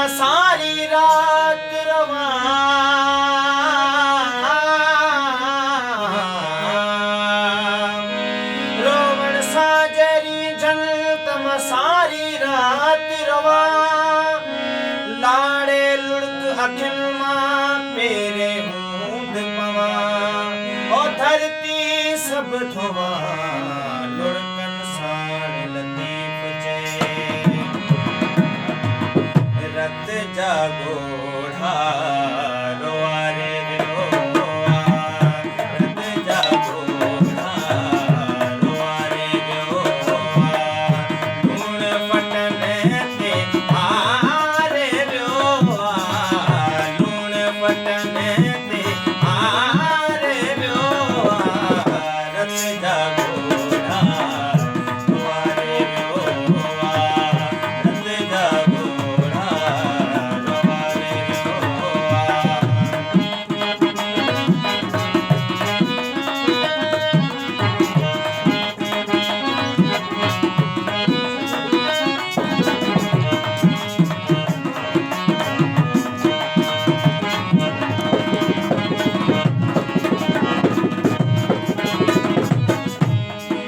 सारी रात रवा रोवण साजरी जल तम सारी रात रवा लाड़े लुड़क अखिल मां पेरे मूंद पवा ओ धरती सब धोवा लुड़कन साण लतीफ चे रत जागोड़ा रोआ रे रोआ रत जागोड़ा रोआ रे रोआ लूण फटन ते आरे रोआ लूण फटन ते आरे रोआ रत जागोड़ा रोआ रे रोआ रत जागोड़ा रोआ रे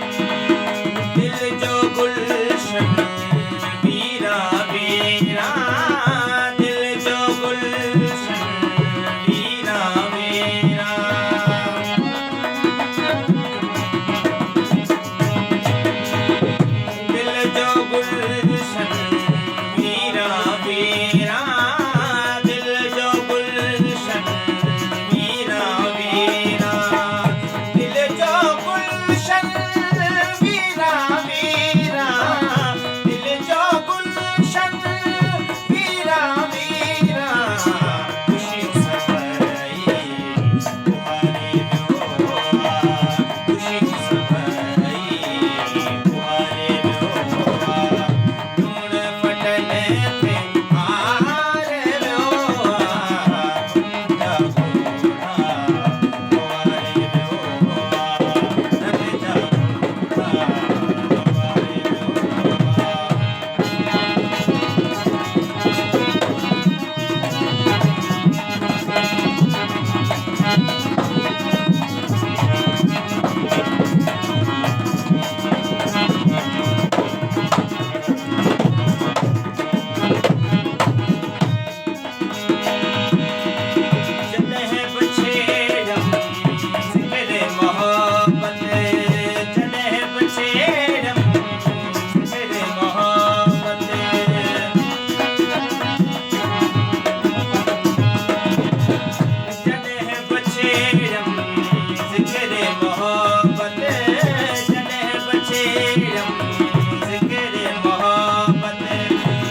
दिल जो गुलशन वीरा वीरा दिल जो गुलशन वीरा वीरा दिल जो गुलशन वीरा वीरा दिल जो गुलशन वीरा वीरा दिल जो गुलशन वीरा वीरा दिल जो गुलशन वीरा वीरा खुशी सबई तुम्हारी रोआ खुशी सबई तुम्हारी रोआ लूण फटन ते आरे रोआ जागोड़ा रोआ रे रोआ रत जागोड़ा रोआ रे रोआ जन्नह बछेड़म जिक्र मोहब्बत जन्नह बछेड़म जिक्र मोहब्बत जन्नह बछेड़म जिक्र मोहब्बत जन्नह बछेड़म जिक्र मोहब्बत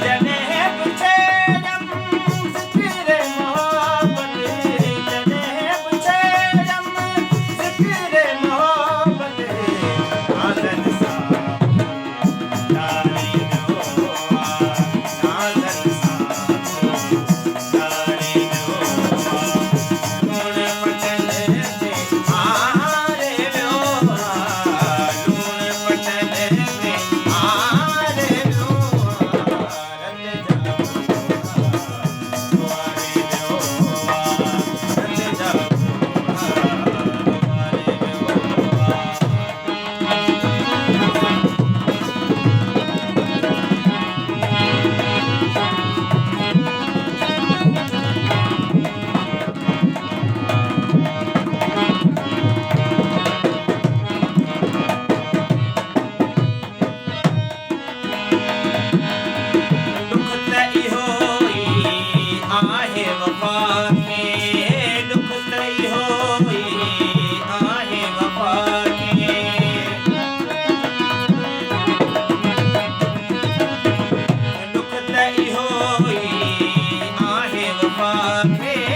जन्नह बछेड़म जिक्र मोहब्बत जन्नह बछेड़म जिक्र मोहब्बत नाज़न साहब तारी रोआ नाज़न साहब तारी रोआ लूण फटन ते आरे रोआ लूण फटन ते आरे रोआ रत जागोड़ा रोआ रे रोआ रत जागोड़ा रोआ रे रोआ दुख त इहो ई आहे वफ़ा खे दुख त इहो ई आहे वफ़ा खे दुख त इहो ई आहे वफ़ा खे